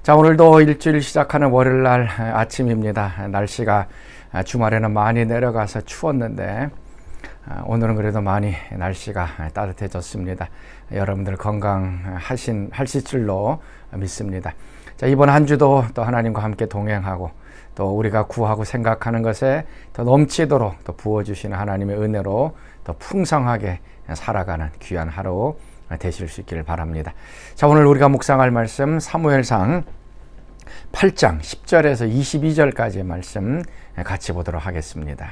자, 오늘도 일주일 시작하는 월요일 날 아침입니다. 날씨가 주말에는 많이 내려가서 추웠는데 오늘은 그래도 많이 날씨가 따뜻해졌습니다. 여러분들 건강하실 줄로 믿습니다. 자, 이번 한 주도 또 하나님과 함께 동행하고 또 우리가 구하고 생각하는 것에 더 넘치도록 또 부어주시는 하나님의 은혜로 더 풍성하게 살아가는 귀한 하루 되실 수 있기를 바랍니다. 자, 오늘 우리가 묵상할 말씀 사무엘상 8장 10절에서 22절까지의 말씀 같이 보도록 하겠습니다.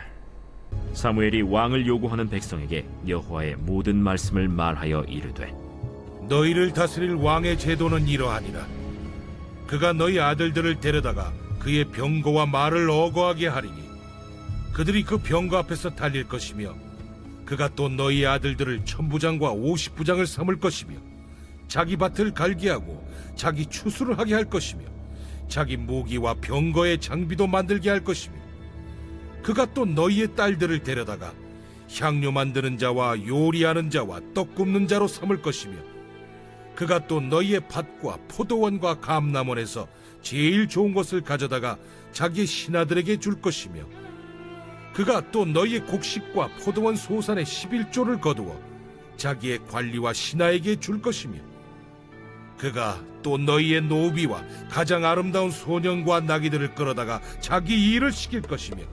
사무엘이 왕을 요구하는 백성에게 여호와의 모든 말씀을 말하여 이르되, 너희를 다스릴 왕의 제도는 이러하니라. 그가 너희 아들들을 데려다가 그의 병거와 말을 어거하게 하리니 그들이 그 병거 앞에서 달릴 것이며, 그가 또 너희 아들들을 천부장과 50부장을 삼을 것이며, 자기 밭을 갈게 하고 자기 추수를 하게 할 것이며, 자기 무기와 병거의 장비도 만들게 할 것이며, 그가 또 너희의 딸들을 데려다가 향료 만드는 자와 요리하는 자와 떡 굽는 자로 삼을 것이며, 그가 또 너희의 밭과 포도원과 감람원에서 제일 좋은 것을 가져다가 자기의 신하들에게 줄 것이며, 그가 또 너희의 곡식과 포도원 소산의 11조를 거두어 자기의 관리와 신하에게 줄 것이며, 그가 또 너희의 노비와 가장 아름다운 소년과 나귀들을 끌어다가 자기 일을 시킬 것이며,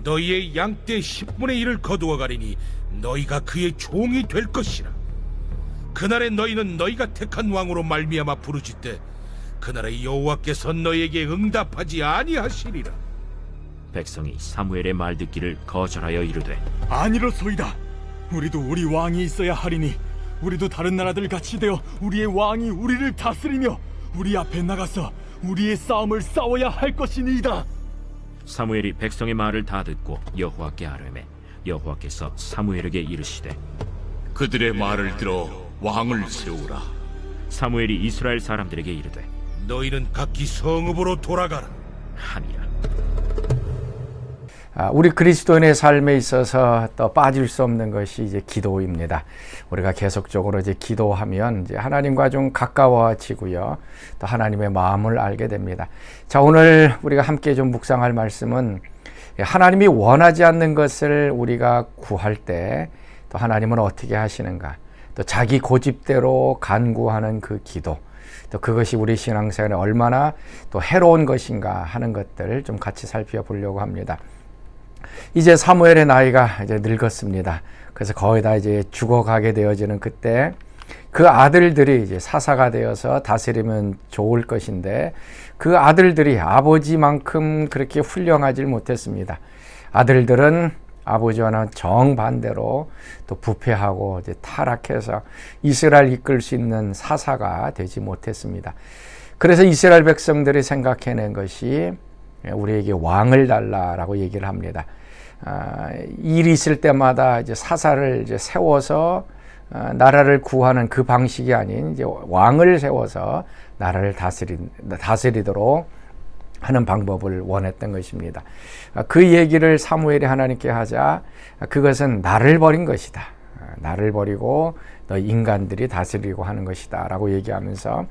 너희의 양떼 10분의 1을 거두어 가리니 너희가 그의 종이 될 것이라. 그날에 너희는 너희가 택한 왕으로 말미암아 부르짖되 그날에 여호와께서 너희에게 응답하지 아니하시리라. 백성이 사무엘의 말 듣기를 거절하여 이르되, 아니로소이다. 우리도 우리 왕이 있어야 하리니 우리도 다른 나라들 같이 되어 우리의 왕이 우리를 다스리며 우리 앞에 나가서 우리의 싸움을 싸워야 할 것이니이다. 사무엘이 백성의 말을 다 듣고 여호와께 아뢰매, 여호와께서 사무엘에게 이르시되, 그들의 말을 들어 왕을 세우라. 사무엘이 이스라엘 사람들에게 이르되, 너희는 각기 성읍으로 돌아가라 하니라. 우리 그리스도인의 삶에 있어서 또 빠질 수 없는 것이 이제 기도입니다. 우리가 계속적으로 이제 기도하면 이제 하나님과 좀 가까워지고요, 또 하나님의 마음을 알게 됩니다. 자, 오늘 우리가 함께 좀 묵상할 말씀은 하나님이 원하지 않는 것을 우리가 구할 때 또 하나님은 어떻게 하시는가, 또 자기 고집대로 간구하는 그 기도, 또 그것이 우리 신앙생활에 얼마나 또 해로운 것인가 하는 것들을 좀 같이 살펴보려고 합니다. 이제 사무엘의 나이가 이제 늙었습니다. 그래서 거의 다 이제 죽어가게 되어지는 그때 그 아들들이 이제 사사가 되어서 다스리면 좋을 것인데, 그 아들들이 아버지만큼 그렇게 훌륭하지 못했습니다. 아들들은 아버지와는 정반대로 또 부패하고 이제 타락해서 이스라엘 이끌 수 있는 사사가 되지 못했습니다. 그래서 이스라엘 백성들이 생각해낸 것이 우리에게 왕을 달라라고 얘기를 합니다. 일이 있을 때마다 이제 사사를 이제 세워서 나라를 구하는 그 방식이 아닌 이제 왕을 세워서 나라를 다스리도록 하는 방법을 원했던 것입니다. 그 얘기를 사무엘이 하나님께 하자, 그것은 나를 버린 것이다. 나를 버리고 너 인간들이 다스리고 하는 것이다 라고 얘기하면서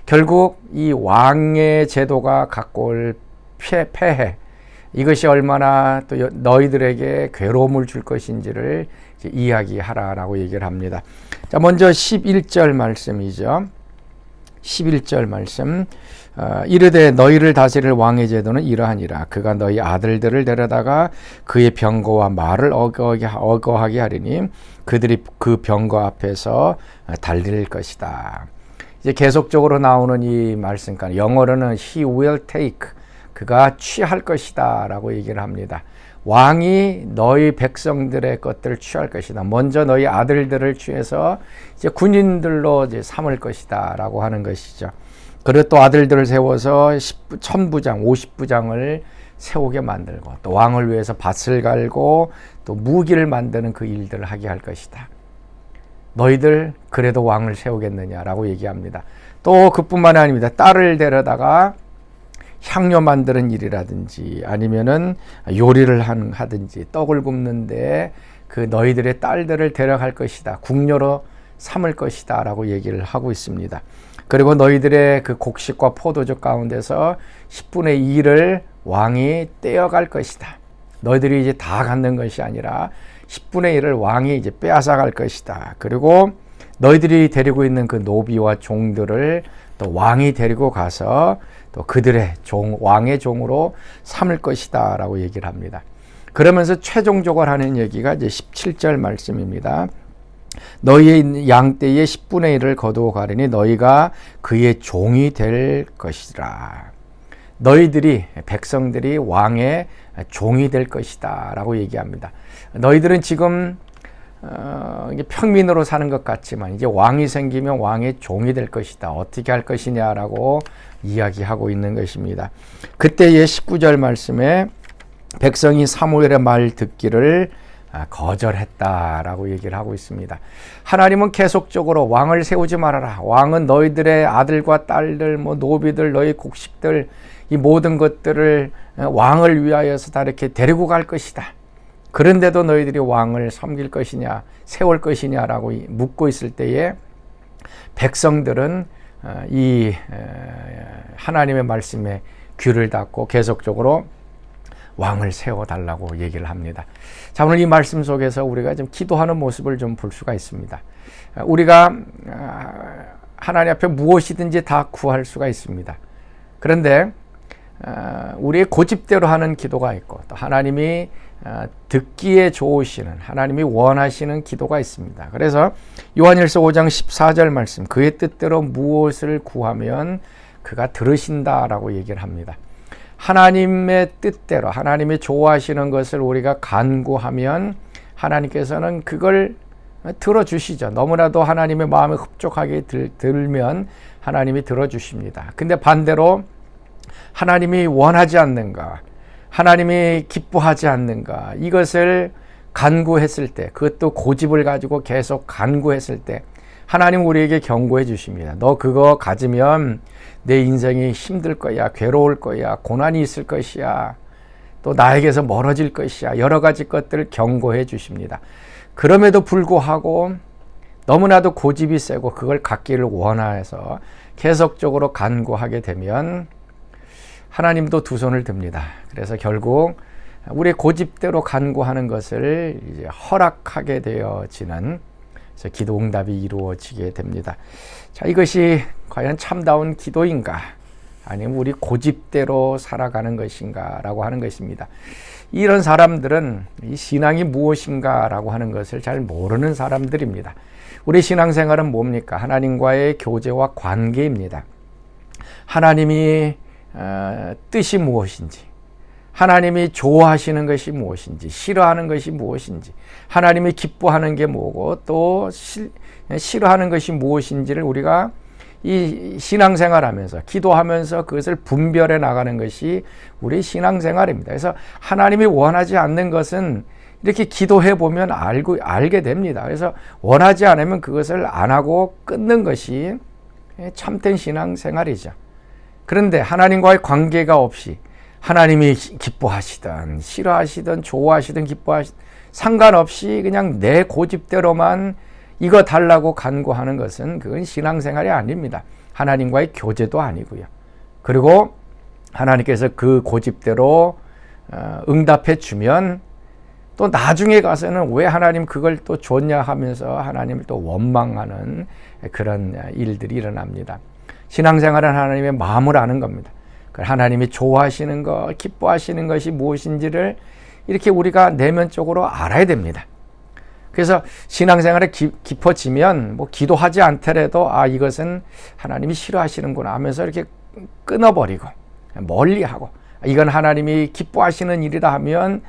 결국 이 왕의 제도가 갖고 올 폐해, 이것이 얼마나 또 너희들에게 괴로움을 줄 것인지를 이제 이야기하라라고 얘기를 합니다. 자, 먼저 11절 말씀이죠. 11절 말씀, 이르되 너희를 다스릴 왕의 제도는 이러하니라. 그가 너희 아들들을 데려다가 그의 병거와 말을 어거하게 하리니 그들이 그 병거 앞에서 달릴 것이다. 이제 계속적으로 나오는 이 말씀까지 영어로는 he will take, 그가 취할 것이다 라고 얘기를 합니다. 왕이 너희 백성들의 것들을 취할 것이다. 먼저 너희 아들들을 취해서 이제 군인들로 이제 삼을 것이다 라고 하는 것이죠. 그리고 또 아들들을 세워서 1000부장, 50부장을 세우게 만들고, 또 왕을 위해서 밭을 갈고 또 무기를 만드는 그 일들을 하게 할 것이다. 너희들 그래도 왕을 세우겠느냐라고 얘기합니다. 또 그뿐만이 아닙니다. 딸을 데려다가 향료 만드는 일이라든지 아니면은 요리를 하든지 떡을 굽는데 그 너희들의 딸들을 데려갈 것이다. 궁녀로 삼을 것이다 라고 얘기를 하고 있습니다. 그리고 너희들의 그 곡식과 포도주 가운데서 10분의 2를 왕이 떼어갈 것이다. 너희들이 이제 다 갖는 것이 아니라 10분의 1을 왕이 이제 빼앗아갈 것이다. 그리고 너희들이 데리고 있는 그 노비와 종들을 또 왕이 데리고 가서 또 그들의 왕의 종으로 삼을 것이다 라고 얘기를 합니다. 그러면서 최종적으로 하는 얘기가 이제 17절 말씀입니다. 너희의 양떼의 10분의 1을 거두어 가리니 너희가 그의 종이 될 것이라. 너희들이, 백성들이 왕의 종이 될 것이다 라고 얘기합니다. 너희들은 지금 평민으로 사는 것 같지만 이제 왕이 생기면 왕의 종이 될 것이다. 어떻게 할 것이냐라고 이야기하고 있는 것입니다. 그때의 19절 말씀에 백성이 사무엘의 말 듣기를 거절했다라고 얘기를 하고 있습니다. 하나님은 계속적으로 왕을 세우지 말아라. 왕은 너희들의 아들과 딸들, 노비들, 너희 곡식들, 이 모든 것들을 왕을 위하여서 다 이렇게 데리고 갈 것이다. 그런데도 너희들이 왕을 섬길 것이냐, 세울 것이냐라고 묻고 있을 때에 백성들은 이 하나님의 말씀에 귀를 닫고 계속적으로 왕을 세워달라고 얘기를 합니다. 자, 오늘 이 말씀 속에서 우리가 좀 기도하는 모습을 좀 볼 수가 있습니다. 우리가 하나님 앞에 무엇이든지 다 구할 수가 있습니다. 그런데 우리의 고집대로 하는 기도가 있고 또 하나님이 듣기에 좋으시는, 하나님이 원하시는 기도가 있습니다. 그래서 요한일서 5장 14절 말씀, 그의 뜻대로 무엇을 구하면 그가 들으신다라고 얘기를 합니다. 하나님의 뜻대로, 하나님이 좋아하시는 것을 우리가 간구하면 하나님께서는 그걸 들어주시죠. 너무나도 하나님의 마음에 흡족하게 들면 하나님이 들어주십니다. 근데 반대로 하나님이 원하지 않는가, 하나님이 기뻐하지 않는가, 이것을 간구했을 때, 그것도 고집을 가지고 계속 간구했을 때 하나님 우리에게 경고해 주십니다. 너 그거 가지면 내 인생이 힘들 거야, 괴로울 거야, 고난이 있을 것이야, 또 나에게서 멀어질 것이야, 여러 가지 것들을 경고해 주십니다. 그럼에도 불구하고 너무나도 고집이 세고 그걸 갖기를 원해서 계속적으로 간구하게 되면 하나님도 두 손을 듭니다. 그래서 결국 우리의 고집대로 간구하는 것을 이제 허락하게 되어지는 기도 응답이 이루어지게 됩니다. 자, 이것이 과연 참다운 기도인가? 아니면 우리 고집대로 살아가는 것인가? 라고 하는 것입니다. 이런 사람들은 이 신앙이 무엇인가? 라고 하는 것을 잘 모르는 사람들입니다. 우리 신앙생활은 뭡니까? 하나님과의 교제와 관계입니다. 하나님이 뜻이 무엇인지, 하나님이 좋아하시는 것이 무엇인지, 싫어하는 것이 무엇인지, 하나님이 기뻐하는 게 뭐고 또 싫어하는 것이 무엇인지를 우리가 이 신앙생활하면서 기도하면서 그것을 분별해 나가는 것이 우리 신앙생활입니다. 그래서 하나님이 원하지 않는 것은 이렇게 기도해 보면 알게 됩니다. 그래서 원하지 않으면 그것을 안 하고 끊는 것이 참된 신앙생활이죠. 그런데 하나님과의 관계가 없이 하나님이 기뻐하시든 싫어하시든 좋아하시든 기뻐하시든 상관없이 그냥 내 고집대로만 이거 달라고 간구하는 것은 그건 신앙생활이 아닙니다. 하나님과의 교제도 아니고요. 그리고 하나님께서 그 고집대로 응답해 주면 또 나중에 가서는 왜 하나님 그걸 또 줬냐 하면서 하나님을 또 원망하는 그런 일들이 일어납니다. 신앙생활은 하나님의 마음을 아는 겁니다. 하나님이 좋아하시는 것, 기뻐하시는 것이 무엇인지를 이렇게 우리가 내면적으로 알아야 됩니다. 그래서 신앙생활에 깊어지면 기도하지 않더라도 이것은 하나님이 싫어하시는구나 하면서 이렇게 끊어버리고 멀리하고, 이건 하나님이 기뻐하시는 일이다 하면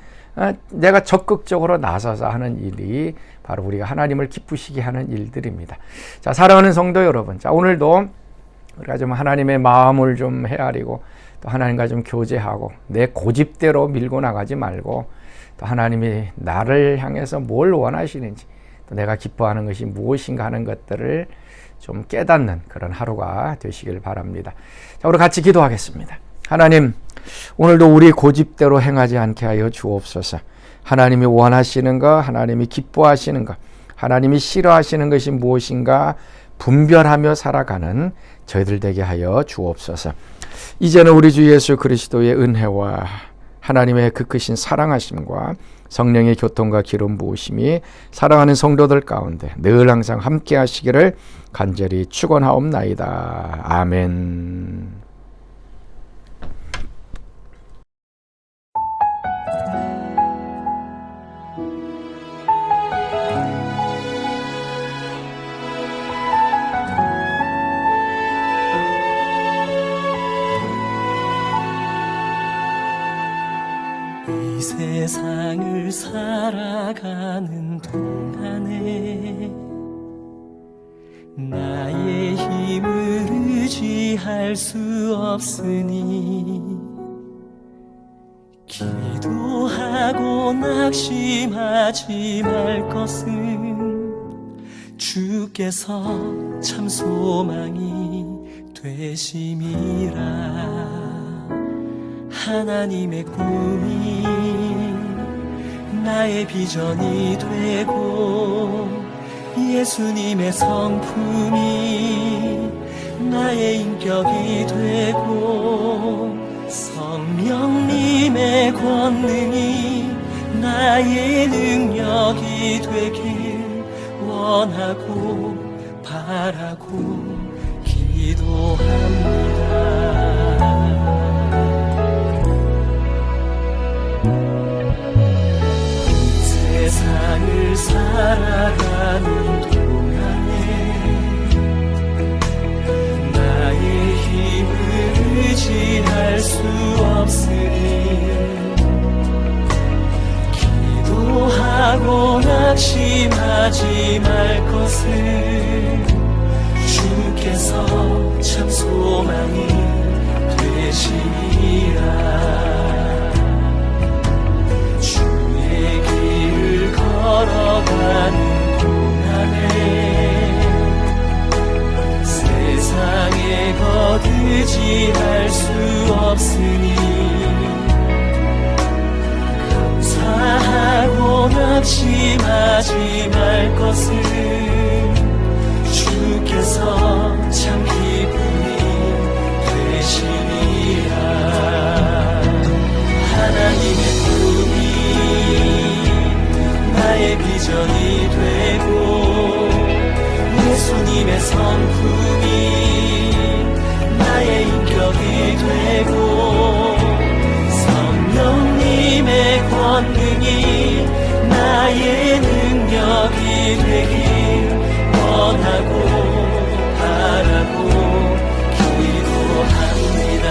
내가 적극적으로 나서서 하는 일이 바로 우리가 하나님을 기쁘시게 하는 일들입니다. 자, 사랑하는 성도 여러분, 자, 오늘도 우리가 좀 하나님의 마음을 좀 헤아리고 또 하나님과 좀 교제하고 내 고집대로 밀고 나가지 말고 또 하나님이 나를 향해서 뭘 원하시는지 또 내가 기뻐하는 것이 무엇인가 하는 것들을 좀 깨닫는 그런 하루가 되시길 바랍니다. 자, 우리 같이 기도하겠습니다. 하나님, 오늘도 우리 고집대로 행하지 않게 하여 주옵소서. 하나님이 원하시는 것, 하나님이 기뻐하시는 것, 하나님이 싫어하시는 것이 무엇인가 분별하며 살아가는 저희들 되게 하여 주옵소서. 이제는 우리 주 예수 그리스도의 은혜와 하나님의 그 크신 사랑하심과 성령의 교통과 기름 부으심이 사랑하는 성도들 가운데 늘 항상 함께 하시기를 간절히 축원하옵나이다. 아멘. 이 세상을 살아가는 동안에 나의 힘을 의지할 수 없으니 기도하고 낙심하지 말 것은 주께서 참 소망이 되심이라. 하나님의 꿈이 나의 비전이 되고 예수님의 성품이 나의 인격이 되고 성령님의 권능이 나의 능력이 되길 원하고 바라고 기도합니다. 세상을 살아가는 동안에 나의 힘을 의지할 수 없으니 기도하고 낙심하지 말 것을 주께서 참 소망이 되시니라. 걸어가는 동안에 세상에 거두지할 수 없으니 감사하고 낙심하지 말 것을 주께서 참 기쁨이 되시니라. 하나님의 꿈이 나의 비전이 되고 예수님의 성품이 나의 인격이 되고 성령님의 권능이 나의 능력이 되길 원하고 바라고 기도합니다.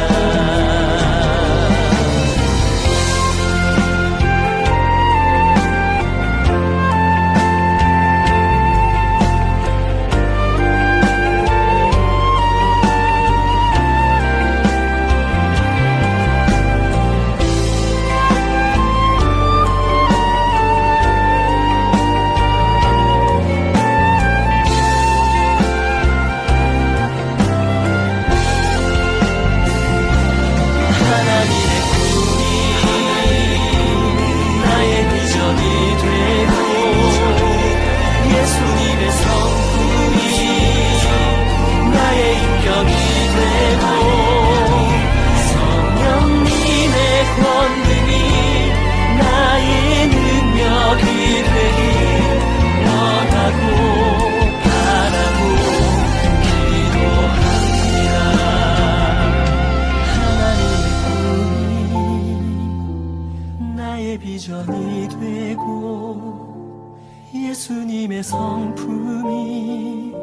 비전이 되고 예수님의 성품이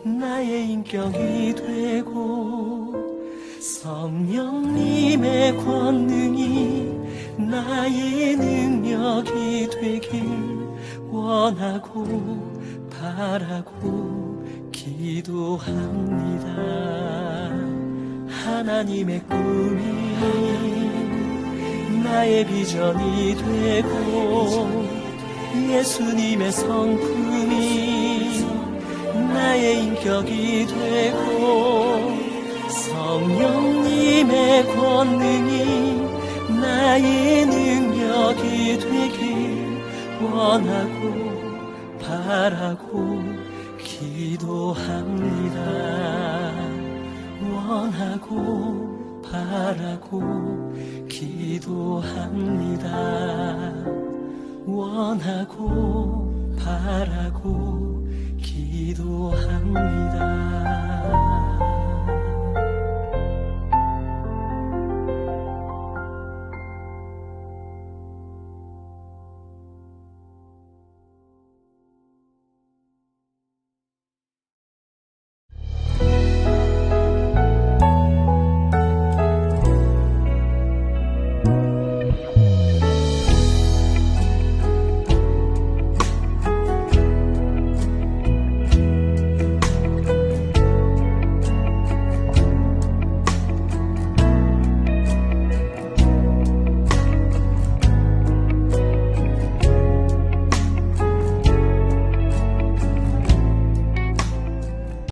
나의 인격이 되고 성령님의 권능이 나의 능력이 되길 원하고 바라고 기도합니다. 하나님의 꿈이 나의 비전이 되고 예수님의 성품이 나의 인격이 되고 성령님의 권능이 나의 능력이 되길 원하고 바라고 기도합니다. 원하고 바라고 기도합니다. 원하고 바라고 기도합니다.